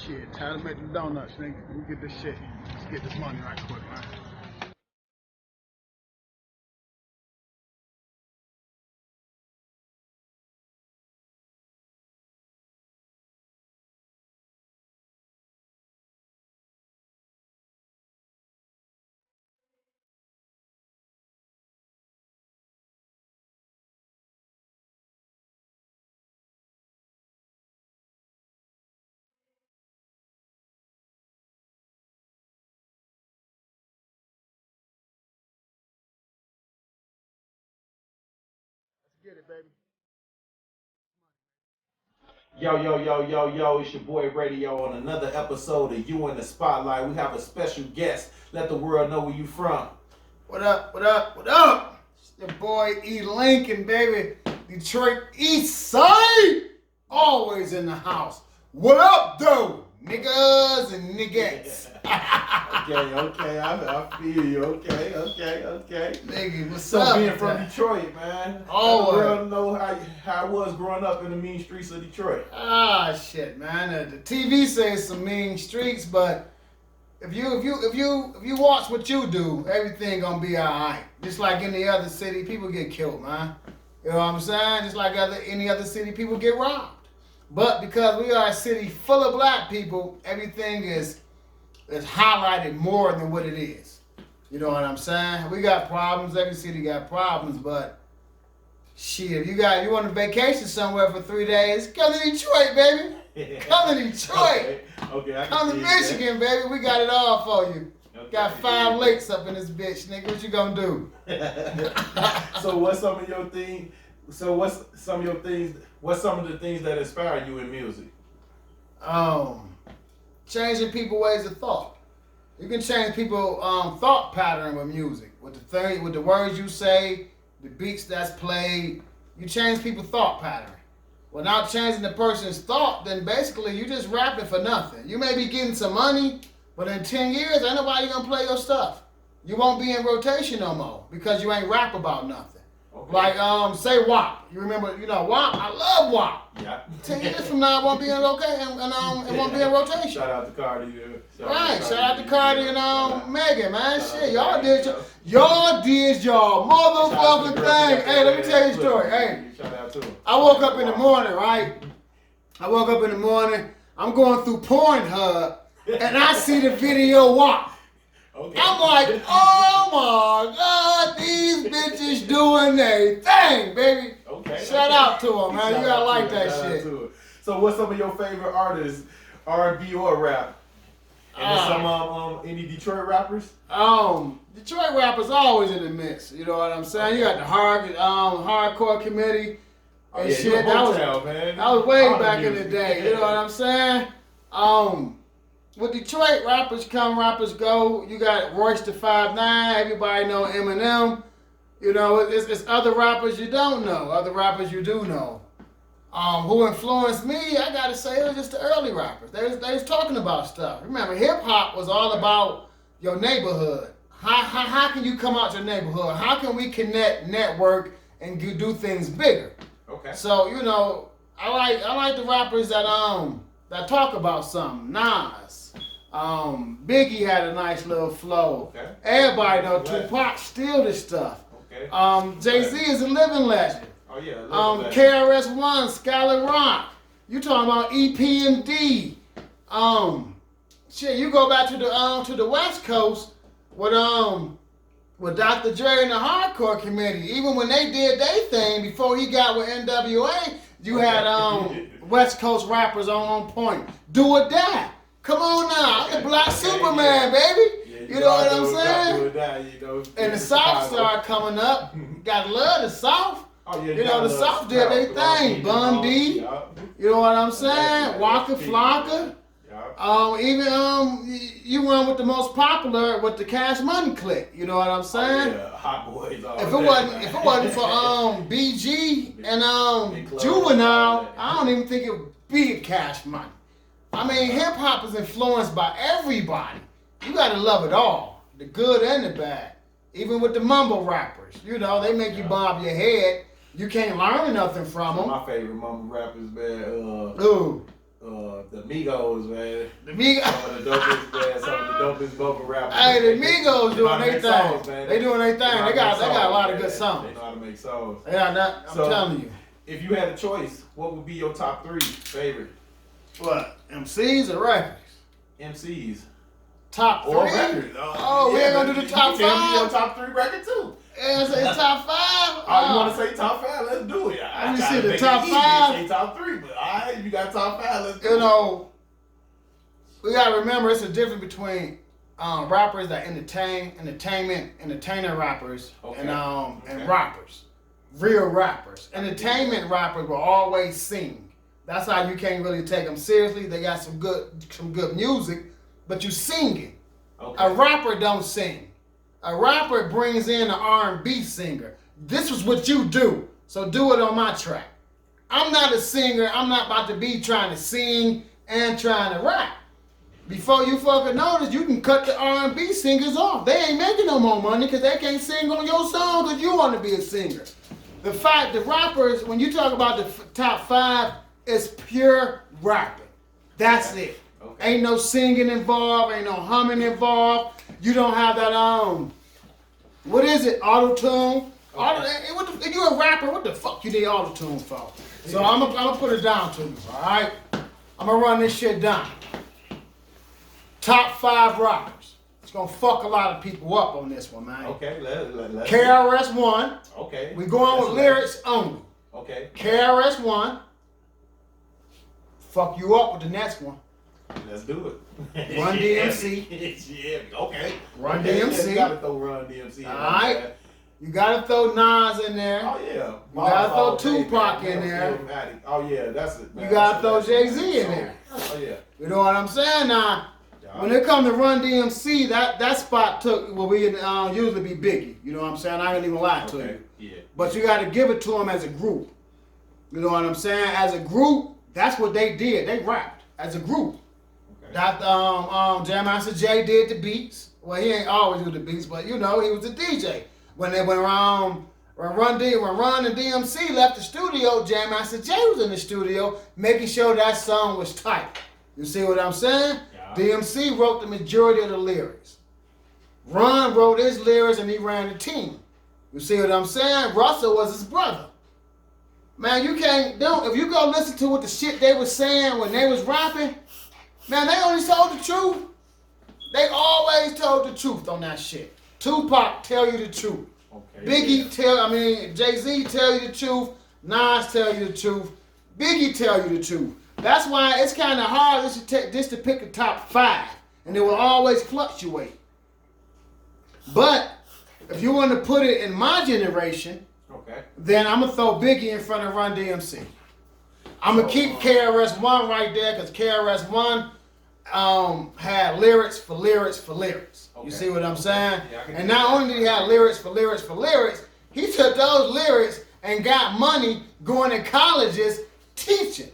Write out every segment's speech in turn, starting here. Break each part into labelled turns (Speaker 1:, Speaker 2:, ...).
Speaker 1: Shit, time to make the donuts, nigga. Let me get this shit. Let's get this money right quick, man. Let's get it, baby.
Speaker 2: Yo, yo, yo, yo, yo, it's your boy Radio on another episode of You in the Spotlight. We have a special guest. Let the world know where you from.
Speaker 1: What up, what up, what up? It's your boy E.Linculn, baby. Detroit East Side. Always in the house. What up, though? Niggas and niggettes.
Speaker 2: Okay, I feel you. Okay.
Speaker 1: Nigga, what's
Speaker 2: So
Speaker 1: up?
Speaker 2: being from Detroit, man.
Speaker 1: Oh,
Speaker 2: Let the world know how it was growing up in the mean streets of Detroit.
Speaker 1: Ah, shit, man. The TV says some mean streets, but if you watch what you do, everything gonna be alright. Just like any other city, people get killed, man. You know what I'm saying? Just like any other city, people get robbed. But because we are a city full of black people, everything is highlighted more than what it is. You know what I'm saying? We got problems. Every city got problems, but shit, if you want a vacation somewhere for 3 days, come to Detroit, baby. Come to Detroit.
Speaker 2: Okay.
Speaker 1: Come to Michigan, baby. We got it all for you.
Speaker 2: Okay.
Speaker 1: Got 5 lakes up in this bitch, nigga. What you gonna do?
Speaker 2: So what's some of your things? So what's some of the things that inspire you in music?
Speaker 1: Changing people's ways of thought. You can change people's thought pattern with music, with the words you say, the beats that's played. You change people's thought pattern. Without changing the person's thought, then basically you just rapping for nothing. You may be getting some money, but in 10 years, ain't nobody gonna play your stuff. You won't be in rotation no more because you ain't rap about nothing.
Speaker 2: Okay.
Speaker 1: Like say WAP. You remember, WAP? I love WAP.
Speaker 2: Yeah.
Speaker 1: 10 years from now, it won't be in it won't be in rotation.
Speaker 2: Shout out to Cardi.
Speaker 1: Right, shout out to Cardi and Megan, man. Shit, y'all did your motherfucking thing. Hey, let me tell you a story. Hey,
Speaker 2: shout out to him.
Speaker 1: I woke up in the morning, right? I'm going through Pornhub, and I see the video WAP.
Speaker 2: Okay.
Speaker 1: I'm like, oh my God, these bitches doing their thing, baby.
Speaker 2: Okay.
Speaker 1: Shout out to them, man. You gotta like that shit.
Speaker 2: So, what's some of your favorite artists, R&B or rap? And any Detroit rappers?
Speaker 1: Detroit rappers always in the mix. You know what I'm saying? You got the hardcore committee and shit.
Speaker 2: Man.
Speaker 1: That was way back in the day. You know what I'm saying? With Detroit, rappers come, rappers go. You got Royce the 5'9". Everybody know Eminem. You know, it's other rappers you don't know, other rappers you do know. Who influenced me, I gotta say, it was just the early rappers. They was talking about stuff. Remember, hip hop was all about your neighborhood. How can you come out your neighborhood? How can we connect, network, and do things bigger?
Speaker 2: Okay.
Speaker 1: So, I like the rappers that talk about something. Nas. Biggie had a nice little flow.
Speaker 2: Okay.
Speaker 1: Everybody know Tupac steal this stuff.
Speaker 2: Okay.
Speaker 1: Jay-Z is a living legend.
Speaker 2: Oh yeah.
Speaker 1: KRS-One, Skylar Rock. You talking about EPMD. You go back to the West Coast with Dr. Dre and the Hardcore Committee. Even when they did their thing before he got with NWA, you had West Coast rappers on point. Do or Die. Come on now, I'm the Black Superman, baby.
Speaker 2: Yeah,
Speaker 1: you know what I'm saying?
Speaker 2: Die,
Speaker 1: and the South started coming up. Gotta love the South.
Speaker 2: Oh, yeah,
Speaker 1: The South did their thing. Bun D. You know what I'm saying? Waka Flocka. You run with the most popular with the Cash Money clique. You know what I'm saying?
Speaker 2: Yeah, Hot Boys.
Speaker 1: If it wasn't for BG and Juvenile, I don't even think it would be Cash Money. I mean, hip hop is influenced by everybody. You gotta love it all, the good and the bad. Even with the mumble rappers, they make you bob your head. You can't learn nothing from them.
Speaker 2: My favorite mumble rappers, man.
Speaker 1: Ooh.
Speaker 2: The Migos, man.
Speaker 1: The Migos.
Speaker 2: Some of the dopest, man. Some of the dopest vocal rappers.
Speaker 1: Hey, the Migos doing their thing.
Speaker 2: Songs, man.
Speaker 1: They doing their thing. They got a lot of good songs.
Speaker 2: They know how to make songs.
Speaker 1: Yeah, I'm telling you.
Speaker 2: If you had a choice, what would be your top 3 favorite?
Speaker 1: What? MCs or rappers?
Speaker 2: MCs.
Speaker 1: Top 3?
Speaker 2: Or records.
Speaker 1: Oh, we ain't gonna do the top 5?
Speaker 2: Tell me your top 3 record too.
Speaker 1: Yeah, say top 5?
Speaker 2: Oh, you want to say top 5? Let's do it.
Speaker 1: Let me see the top 5.
Speaker 2: Say top 3, but alright, you got top 5. Let's do it.
Speaker 1: You know, we gotta remember it's a difference between rappers that entertainer rappers,
Speaker 2: okay.
Speaker 1: and rappers, real rappers. Entertainment rappers will always sing. That's how you can't really take them seriously. They got some good music, but you singing.
Speaker 2: Okay.
Speaker 1: A rapper don't sing. A rapper brings in an R&B singer. This is what you do, so do it on my track. I'm not a singer. I'm not about to be trying to sing and trying to rap. Before you fucking notice, you can cut the R&B singers off. They ain't making no more money because they can't sing on your song because you want to be a singer. The rappers, when you talk about the top 5, it's pure rapping. That's it.
Speaker 2: Okay.
Speaker 1: Ain't no singing involved. Ain't no humming involved. You don't have that what is it? Auto-tune.
Speaker 2: Okay.
Speaker 1: If you a rapper, what the fuck you need auto-tune for? So I'm gonna put it down to you. All right. I'm gonna run this shit down. Top 5 rappers. It's gonna fuck a lot of people up on this one, man.
Speaker 2: Okay, let's
Speaker 1: KRS-One.
Speaker 2: Okay.
Speaker 1: We going with lyrics only.
Speaker 2: Okay.
Speaker 1: KRS-One. Fuck you up with the next one.
Speaker 2: Let's do it.
Speaker 1: Run DMC.
Speaker 2: Yeah. Okay.
Speaker 1: Run
Speaker 2: okay.
Speaker 1: DMC.
Speaker 2: You gotta throw Run DMC.
Speaker 1: All right. You gotta throw Nas in there.
Speaker 2: Oh yeah.
Speaker 1: You gotta throw Tupac in there.
Speaker 2: Oh yeah, that's it. Man.
Speaker 1: You gotta throw Jay-Z in there.
Speaker 2: Oh yeah.
Speaker 1: You know what I'm saying? Now, when it comes to Run DMC, that spot will usually be Biggie. You know what I'm saying? I ain't even lie to you.
Speaker 2: Yeah.
Speaker 1: But you got to give it to them as a group. You know what I'm saying? As a group, that's what they did. They rapped as a group. Okay. That Jam Master Jay did the beats. Well, he ain't always do the beats, but you know he was a DJ. When they went around, when Run and DMC left the studio, Jam Master Jay was in the studio making sure that song was tight. You see what I'm saying? Yeah. DMC wrote the majority of the lyrics. Ron wrote his lyrics and he ran the team. You see what I'm saying? Russell was his brother. Man, if you go listen to what the shit they was saying when they was rapping, man, they only told the truth. They always told the truth on that shit. Tupac tell you the truth. Okay, Biggie Jay-Z tell you the truth. Nas tell you the truth. Biggie tell you the truth. That's why it's kind of hard just to pick a top 5, and it will always fluctuate. But if you want to put it in my generation, okay, then I'm gonna throw Biggie in front of Run DMC. I'm gonna keep KRS-One right there because KRS-One had lyrics for lyrics for lyrics. Okay. You see what I'm saying? Yeah, and not only did he have lyrics for lyrics for lyrics, he took those lyrics and got money going to colleges teaching.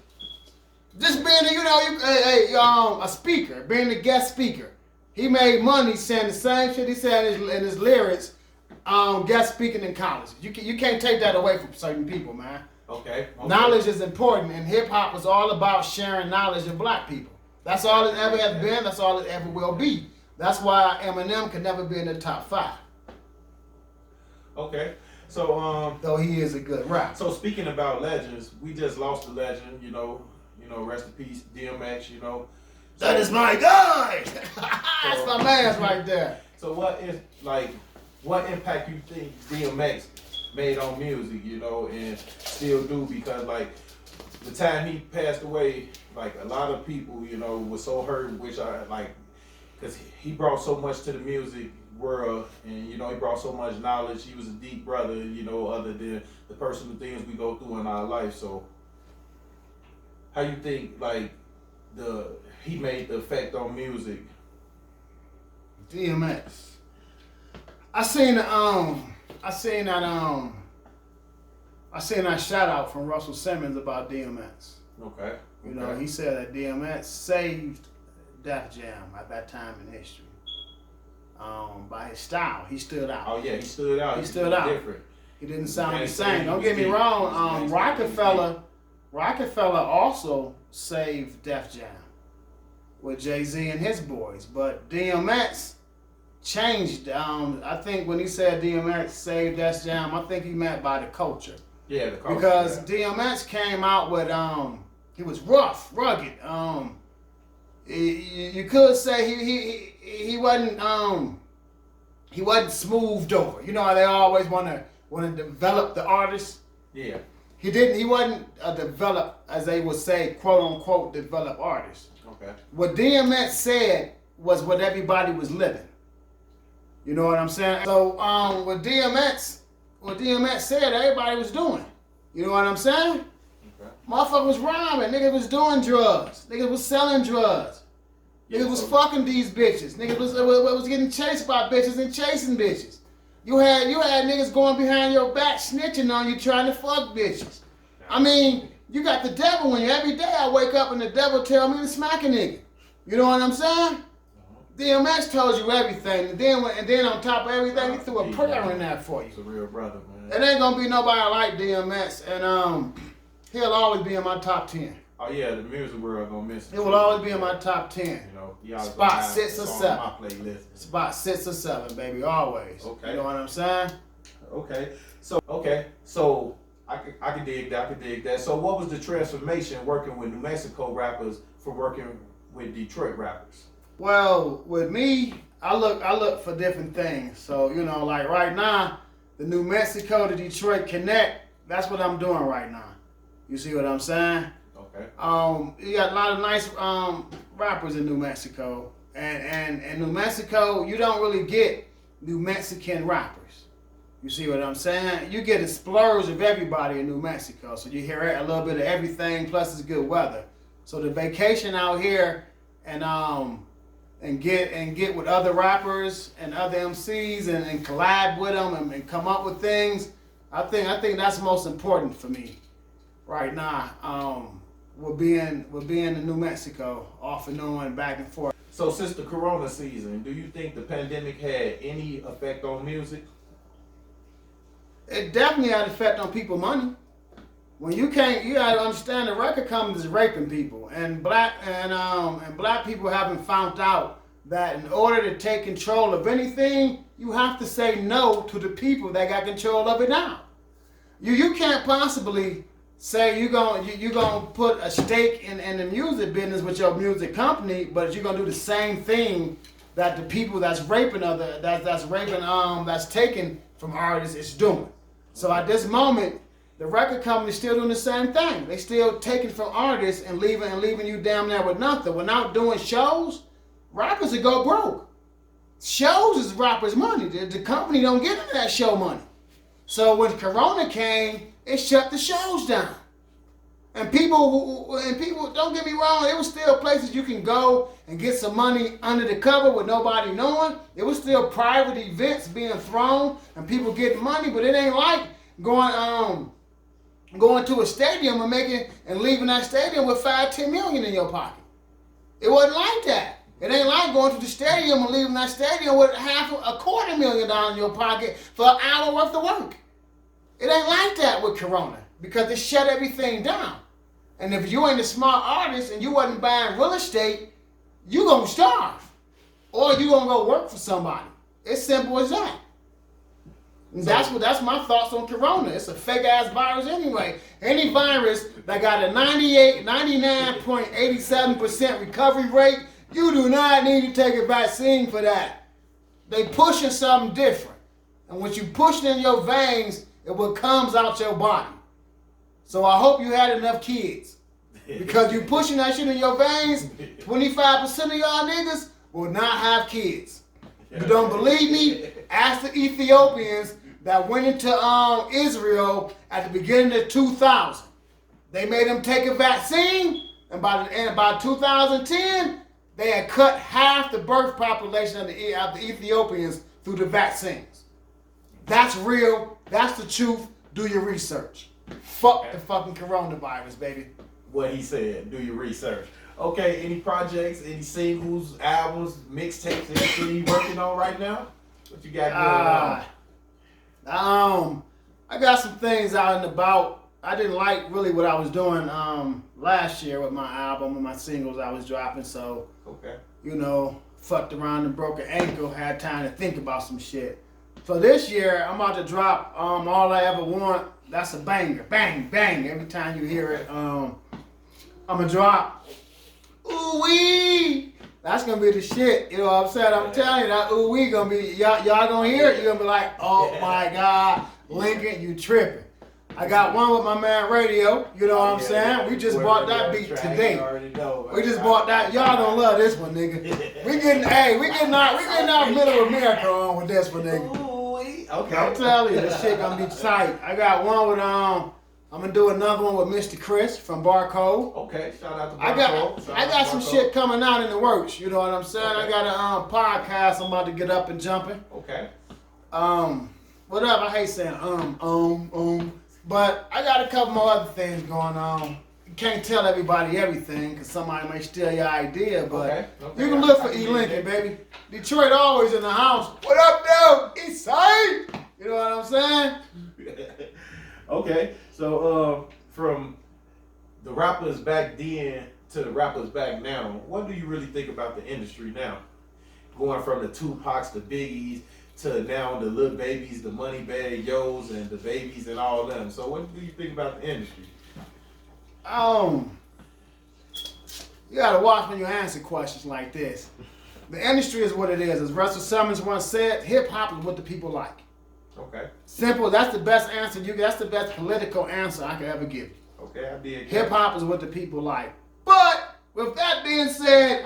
Speaker 1: Just being a speaker, being a guest speaker. He made money saying the same shit he said in his lyrics, guest speaking in colleges. You can't take that away from certain people, man.
Speaker 2: Okay.
Speaker 1: Knowledge is important, and hip hop was all about sharing knowledge of black people. That's all it ever has been. That's all it ever will be. That's why Eminem can never be in the top 5.
Speaker 2: Okay. So
Speaker 1: though he is a good rapper.
Speaker 2: So speaking about legends, we just lost a legend. You know, rest in peace, DMX. You know. So,
Speaker 1: that is my guy. That's my man right there.
Speaker 2: So what impact you think DMX made on music? You know, and still do, because like the time he passed away, like a lot of people, you know, was so hurt, which I like, because he brought so much to the music world, and you know, he brought so much knowledge. He was a deep brother, you know, other than the personal things we go through in our life. So how you think like he made the effect on music?
Speaker 1: DMX. I seen that shout out from Russell Simmons about DMX.
Speaker 2: Okay.
Speaker 1: You know, he said that DMX saved Def Jam at that time in history. By his style, he stood out.
Speaker 2: Oh yeah, he stood out.
Speaker 1: He stood out.
Speaker 2: Different.
Speaker 1: He didn't sound the same. Don't get me wrong. Rockefeller also saved Def Jam. with Jay-Z and his boys. But DMX changed. I think when he said DMX saved Def Jam, I think he meant by the culture.
Speaker 2: Yeah, the culture.
Speaker 1: Because
Speaker 2: yeah.
Speaker 1: DMX came out with he was rough, rugged. You could say he wasn't smoothed over. You know how they always want to develop the artist.
Speaker 2: Yeah.
Speaker 1: He wasn't a develop, as they would say, quote unquote, develop artist.
Speaker 2: Okay.
Speaker 1: What DMX said was what everybody was living. You know what I'm saying? So what DMX said, everybody was doing. You know what I'm saying?
Speaker 2: Okay.
Speaker 1: Motherfucker was rhyming. Niggas was doing drugs. Niggas was selling drugs. Niggas was fucking these bitches. Niggas was getting chased by bitches and chasing bitches. You had niggas going behind your back snitching on you trying to fuck bitches. I mean, you got the devil in you. Every day I wake up and the devil tell me to smack a nigga. You know what I'm saying? DMX told you everything, and then on top of everything, he threw a prayer in that for you.
Speaker 2: He's a real brother, man.
Speaker 1: It ain't gonna be nobody like DMX, and he'll always be in my top 10.
Speaker 2: Oh yeah, the music world gonna miss him.
Speaker 1: It will always be in my top 10.
Speaker 2: You know,
Speaker 1: spot 6 or 7.
Speaker 2: On my playlist.
Speaker 1: Spot 6 or 7, baby, always.
Speaker 2: Okay.
Speaker 1: You know what I'm saying?
Speaker 2: Okay. So I can dig that. So what was the transformation working with New Mexico rappers from working with Detroit rappers?
Speaker 1: Well, with me, I look for different things. So, you know, like right now, the New Mexico to Detroit connect, that's what I'm doing right now. You see what I'm saying?
Speaker 2: Okay.
Speaker 1: You got a lot of nice rappers in New Mexico. And New Mexico, you don't really get New Mexican rappers. You see what I'm saying? You get a splurge of everybody in New Mexico. So you hear a little bit of everything, plus it's good weather. So the vacation out here and get with other rappers and other MCs and collab with them and come up with things. I think that's most important for me right now. We're being in New Mexico, off and on, back and forth.
Speaker 2: So since the Corona season, do you think the pandemic had any effect on music?
Speaker 1: It definitely had an effect on people's money. When you gotta understand the record companies is raping people, and black people haven't found out that in order to take control of anything, you have to say no to the people that got control of it now. You can't possibly say you gonna put a stake in the music business with your music company, but you're gonna do the same thing that the people that's taken from artists is doing. So at this moment, the record company's still doing the same thing. They still taking from artists and leaving you damn near with nothing. Without doing shows, rappers will go broke. Shows is rappers' money. The company don't get into that show money. So when Corona came, it shut the shows down. And people, don't get me wrong, there was still places you can go and get some money under the cover with nobody knowing. There was still private events being thrown and people getting money, but it ain't like going to a stadium and leaving that stadium with $5-10 million in your pocket. It wasn't like that. It ain't like going to the stadium and leaving that stadium with $250,000 in your pocket for an hour worth of work. It ain't like that with Corona because it shut everything down. And if you ain't a smart artist and you wasn't buying real estate, you gonna starve. Or you gonna go work for somebody. It's simple as that. And that's my thoughts on Corona. It's a fake ass virus anyway. Any virus that got a 99.87% recovery rate, you do not need to take a vaccine for that. They pushing something different. And when you push it in your veins, it what comes out your body. So I hope you had enough kids. Because you pushing that shit in your veins, 25% of y'all niggas will not have kids. You don't believe me? Ask the Ethiopians that went into Israel at the beginning of 2000. They made them take a vaccine, and by 2010, they had cut half the birth population of the Ethiopians through the vaccines. That's real. That's the truth. Do your research. Fuck the fucking coronavirus, baby.
Speaker 2: What he said. Do your research. Okay, any projects, any singles, albums, mixtapes, anything you working on right now? What you got going on?
Speaker 1: I got some things out and about. I didn't like really what I was doing last year with my album and my singles I was dropping. So,
Speaker 2: Okay.
Speaker 1: you know, fucked around and broke an ankle. Had time to think about some shit. So this year I'm about to drop All I Ever Want. That's a banger, bang bang. Every time you hear it, I'm gonna drop. Ooh wee. That's gonna be the shit. You know what I'm saying? I'm telling you that ooh wee gonna be y'all gonna hear it. You're gonna be like, oh my God, Lincoln, you tripping. I got one with my man Radio. You know what I'm saying? We just bought that beat today. We just bought that. Y'all gonna love this one, nigga. We getting our Middle of America on with this one, nigga.
Speaker 2: Okay.
Speaker 1: I'm telling you, this shit gonna be tight. I got one with I'm gonna do another one with Mr. Chris from Barcode.
Speaker 2: Okay, shout out to Barcode.
Speaker 1: I got some shit coming out in the works. You know what I'm saying? Okay. I got a podcast I'm about to get up and jumping.
Speaker 2: Okay.
Speaker 1: Whatever. I hate saying but I got a couple more other things going on. You can't tell everybody everything because somebody may steal your idea, but
Speaker 2: okay.
Speaker 1: You can look for E.Linculn, baby. Detroit always in the house. What up, dude? East Side. You know what I'm saying?
Speaker 2: Okay. So, from the rappers back then to the rappers back now, what do you really think about the industry now? Going from the Tupacs, the Biggies, to now the Lil Babies, the Moneybagg Yo's, and the Babies and all them. So what do you think about the industry?
Speaker 1: You gotta watch when you answer questions like this. The industry is what it is. As Russell Simmons once said, hip hop is what the people like.
Speaker 2: Okay.
Speaker 1: Simple. That's the best answer you. That's the best political answer I could ever give.
Speaker 2: Okay, I did.
Speaker 1: Hip hop is what the people like. But with that being said,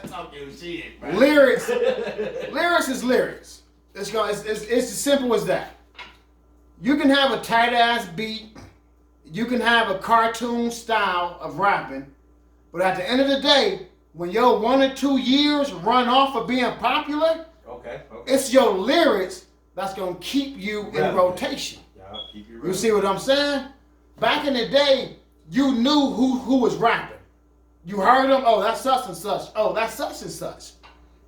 Speaker 2: talking shit, man.
Speaker 1: lyrics is lyrics. It's as simple as that. You can have a tight ass beat. You can have a cartoon style of rapping, but at the end of the day, when your 1 or 2 years run off of being popular,
Speaker 2: okay.
Speaker 1: it's your lyrics that's gonna keep you in rotation.
Speaker 2: Yeah, keep you.
Speaker 1: You see what I'm saying? Back in the day, you knew who was rapping. You heard them. Oh, that's such and such. Oh, that's such and such.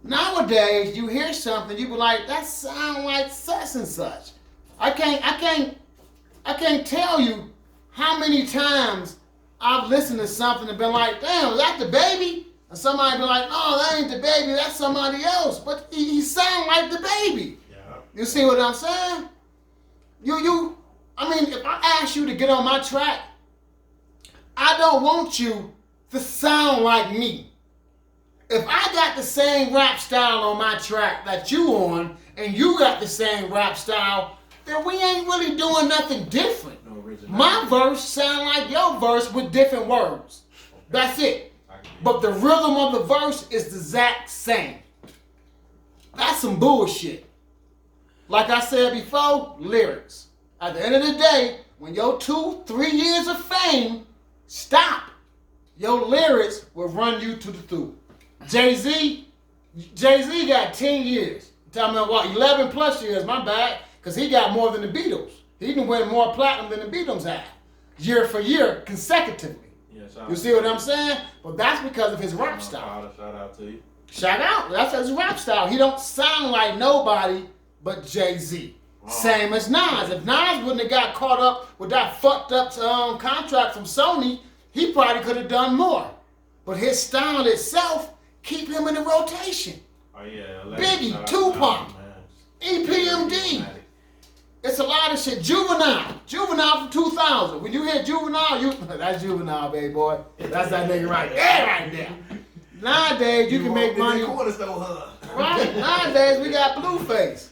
Speaker 1: Nowadays, you hear something, you be like, that sound like such and such. I can't tell you how many times I've listened to something and been like, damn, is that the Baby? And somebody be like, no, that ain't the Baby, that's somebody else. But he sound like the Baby.
Speaker 2: Yeah.
Speaker 1: You see what I'm saying? I mean, if I ask you to get on my track, I don't want you to sound like me. If I got the same rap style on my track that you on, and you got the same rap style, then we ain't really doing nothing different.
Speaker 2: No originality.
Speaker 1: My verse sound like your verse with different words. Okay. That's it. But the rhythm of the verse is the exact same. That's some bullshit. Like I said before, lyrics. At the end of the day, when your 2-3 years of fame stop, your lyrics will run you to the through. Jay-Z got 10 years. Tell me what, 11 plus years, my bad, because he got more than the Beatles. He can win more platinum than the Beatles have, year for year, consecutively. Yeah, you see what I'm saying? But that's because of his rap style.
Speaker 2: Shout out to you.
Speaker 1: Shout out. That's his rap style. He don't sound like nobody but Jay-Z. Wow. Same as Nas. If Nas wouldn't have got caught up with that fucked up contract from Sony, he probably could have done more. But his style itself keep him in the rotation.
Speaker 2: Oh yeah.
Speaker 1: Biggie, Tupac, EPMD. It's a lot of shit. Juvenile from 2000. When you hear Juvenile, that's Juvenile, baby boy. That's that nigga right there, right there. Nowadays, you can make money. Right? Nowadays, we got Blueface.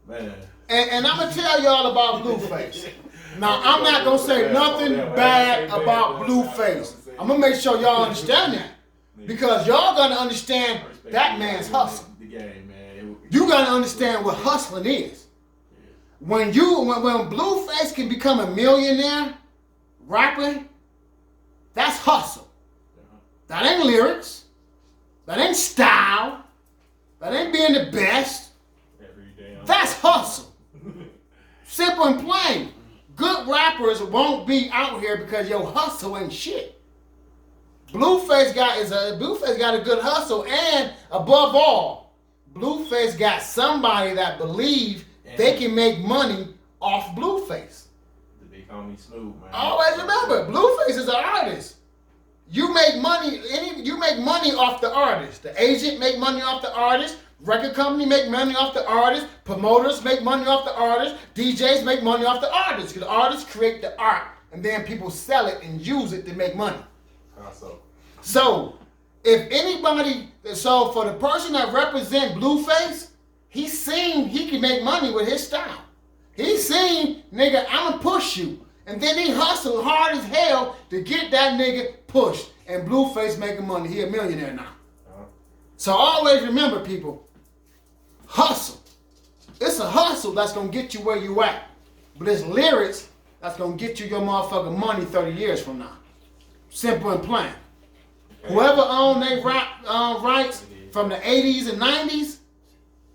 Speaker 2: Man.
Speaker 1: And I'm going to tell y'all about Blueface. Now, I'm not going to say nothing bad about Blueface. I'm going to make sure y'all understand that. Because y'all got to understand that man's hustle. You got to understand what hustling is. When Blueface can become a millionaire rapping, that's hustle. That ain't lyrics. That ain't style. That ain't being the best. That's hustle. Simple and plain. Good rappers won't be out here because your hustle ain't shit. Blueface got a good hustle, and above all, Blueface got somebody that believes they can make money off Blueface.
Speaker 2: call me Snoop, man.
Speaker 1: Always remember, Blueface is an artist. You make money. You make money off the artist. The agent make money off the artist. Record company make money off the artist. Promoters make money off the artist. DJs make money off the artist. Because the artists create the art, and then people sell it and use it to make money.
Speaker 2: How so?
Speaker 1: So, if anybody, so for the person that represent Blueface, he's seen he can make money with his style. He's seen, nigga, I'ma push you. And then he hustled hard as hell to get that nigga pushed. And Blueface making money. He a millionaire now. So always remember, people, hustle. It's a hustle that's gonna get you where you at. But it's lyrics that's gonna get you your motherfucking money 30 years from now. Simple and plain. Whoever owned they rap rights from the 80s and 90s,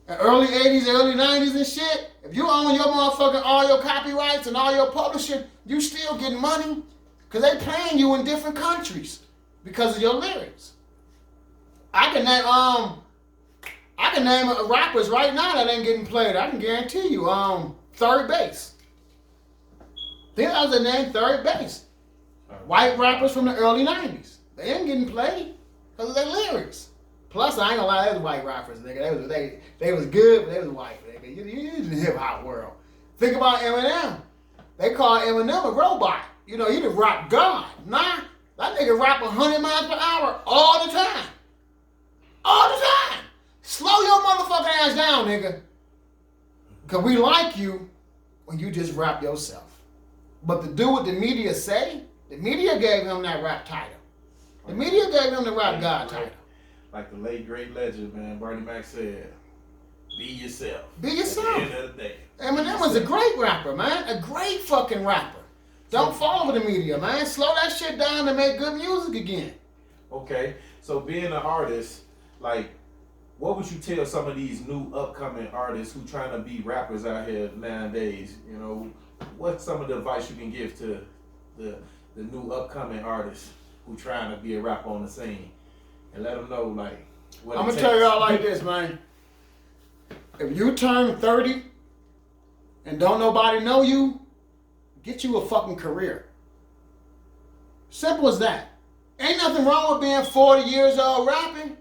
Speaker 1: and early 80s, early 90s and shit, if you own your motherfucking all your copyrights and all your publishing, you still getting money because they paying you in different countries because of your lyrics. I can name rappers right now that ain't getting played. I can guarantee you, Third Base. I think that was the name, Third Base. White rappers from the early 90s. They ain't getting played because of their lyrics. Plus, I ain't gonna lie, they was white rappers, nigga. They was good, but they was white, nigga. You in the hip hop world. Think about Eminem. They call Eminem a robot. You know, he the rap god. Nah, that nigga rap 100 miles per hour all the time. All the time. Slow your motherfucking ass down, nigga. Because we like you when you just rap yourself. But to do what the media say, the media gave him that rap title. The media gave him the rap god title.
Speaker 2: Like the late great legend, man, Bernie Mac said, be yourself.
Speaker 1: Be yourself.
Speaker 2: At the end of the day.
Speaker 1: Eminem was a great rapper, man. A great fucking rapper. Don't follow the media, man. Slow that shit down and make good music again.
Speaker 2: Okay, so being an artist, like, what would you tell some of these new upcoming artists who trying to be rappers out here nowadays? You know, what's some of the advice you can give to the new upcoming artists who trying to be a rapper on the scene? And let them know, like, what
Speaker 1: I'm going to tell y'all like this, man. If you turn 30 and don't nobody know you, get you a fucking career. Simple as that. Ain't nothing wrong with being 40 years old rapping.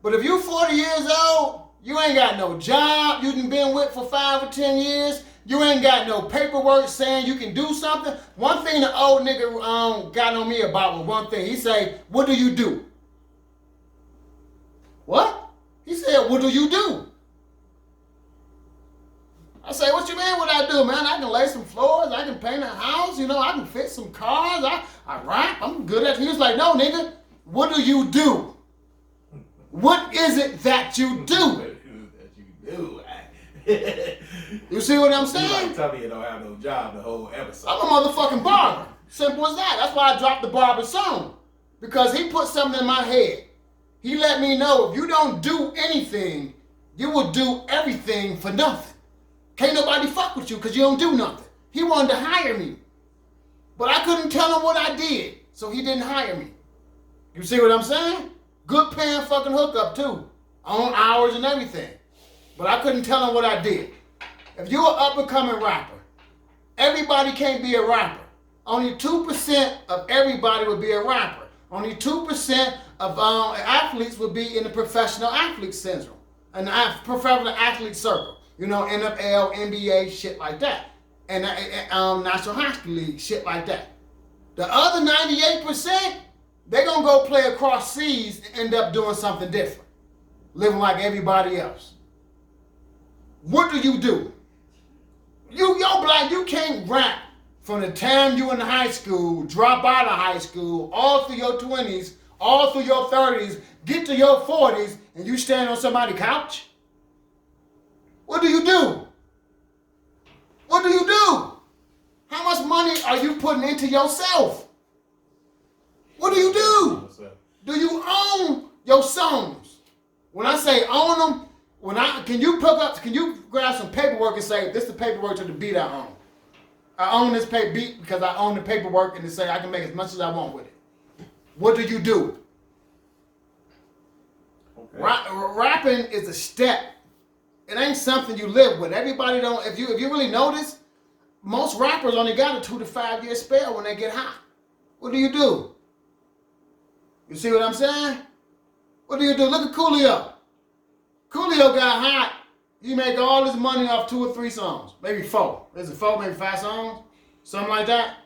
Speaker 1: But if you 40 years old, you ain't got no job you done been with for 5 or 10 years. You ain't got no paperwork saying you can do something. One thing the old nigga got on me about was one thing. He say, what do you do? What? He said, what do you do? I say, what you mean what I do, man? I can lay some floors, I can paint a house, you know, I can fix some cars, I rap, I'm good at it. He was like, no, nigga, what do you do? What is it that you do? You see what I'm saying?
Speaker 2: Like, tell me you don't have no job the whole episode.
Speaker 1: I'm a motherfucking barber. Simple as that. That's why I dropped the barber song. Because he put something in my head. He let me know if you don't do anything, you will do everything for nothing. Can't nobody fuck with you because you don't do nothing. He wanted to hire me. But I couldn't tell him what I did, so he didn't hire me. You see what I'm saying? Good paying fucking hookup too. On hours and everything. But I couldn't tell him what I did. If you're an up and coming rapper, everybody can't be a rapper. Only 2% of everybody would be a rapper. Only 2% of athletes would be in the professional athlete syndrome. And the professional athlete circle. You know, NFL, NBA, shit like that. And National Hockey League, shit like that. The other 98%, they're going to go play across seas and end up doing something different. Living like everybody else. What do? Yo, black, you can't rap from the time you in high school, drop out of high school, all through your 20s, all through your 30s, get to your 40s, and you stand on somebody's couch? What do? What do you do? How much money are you putting into yourself? What do you do? Do you own your songs? When I say own them, can you grab some paperwork and say, this is the paperwork to the beat I own. I own this beat because I own the paperwork and to say I can make as much as I want with it. What do you do? Okay. Rapping is a step. It ain't something you live with. Everybody don't, if you really notice, most rappers only got a 2 to 5 year spell when they get hot. What do? You see what I'm saying? What do? Look at Coolio. Coolio got hot. He make all his money off 2 or 3 songs. Maybe 4. Is it 4, maybe 5 songs? Something like that.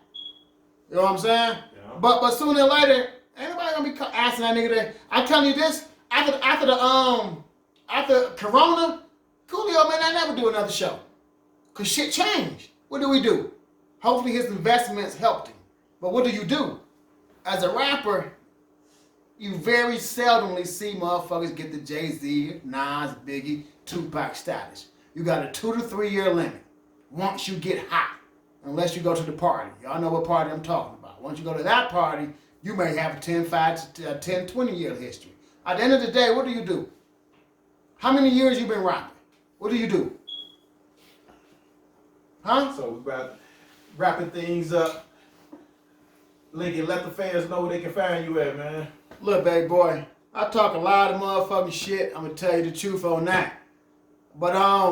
Speaker 1: You know what I'm saying?
Speaker 2: Yeah.
Speaker 1: But sooner or later, ain't nobody gonna be asking that nigga that. I'm telling you this, after Corona, Coolio may not never do another show. Cause shit changed. What do? Hopefully his investments helped him. But what do? As a rapper, you very seldomly see motherfuckers get the Jay-Z, Nas, Biggie, Tupac status. You got a 2 to 3 year limit. Once you get hot, unless you go to the party. Y'all know what party I'm talking about. Once you go to that party, you may have a 10, 20 year history. At the end of the day, what do? How many years you been rapping? What do? Huh?
Speaker 2: So we about wrapping things up. Lincoln, let the fans know where they can find you at, man.
Speaker 1: Look, baby boy, I talk a lot of motherfucking shit. I'm gonna tell you the truth on that. But I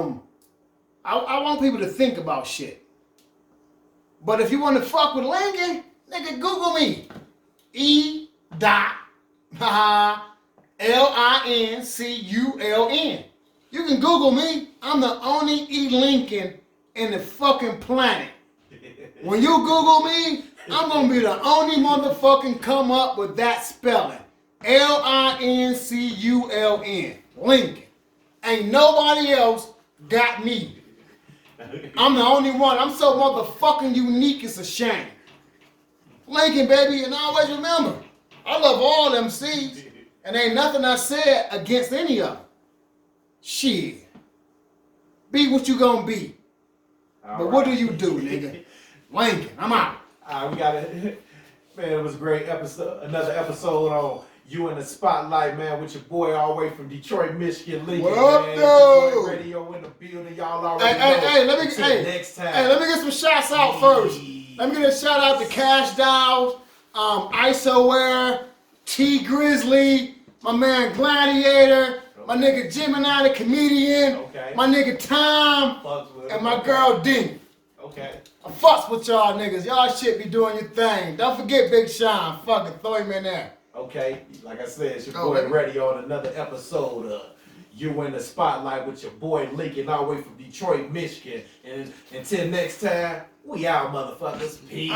Speaker 1: want people to think about shit. But if you want to fuck with Lincoln, nigga, Google me. E.Linculn. You can Google me. I'm the only E.Linculn in the fucking planet. When you Google me, I'm gonna be the only motherfucking come up with that spelling. Linculn. Lincoln. Ain't nobody else got me. I'm the only one. I'm so motherfucking unique, it's a shame. Lincoln, baby, and always remember, I love all MCs, and ain't nothing I said against any of them. Shit. Be what you gonna be. But what do, nigga? Lincoln, I'm out.
Speaker 2: We got it. Man, it was a great episode. Another episode on You in the Spotlight, man, with your boy all the way from Detroit, Michigan, Lincoln.
Speaker 1: What up,
Speaker 2: man?
Speaker 1: though?
Speaker 2: Radio in the building, y'all already know. Next time.
Speaker 1: Let me get some shouts out first. Let me get a shout out to Cash Dolls, ISOWare, T Grizzly, my man Gladiator, my nigga Gemini the comedian, my nigga Tom, and my girl D.
Speaker 2: Okay.
Speaker 1: I fucks with y'all niggas. Y'all shit be doing your thing. Don't forget Big Sean. Fucking throw him in there.
Speaker 2: Okay. Like I said, it's your boy Ready on another episode of You in the Spotlight with your boy Lincoln all the way from Detroit, Michigan. And until next time, we out, motherfuckers. Peace.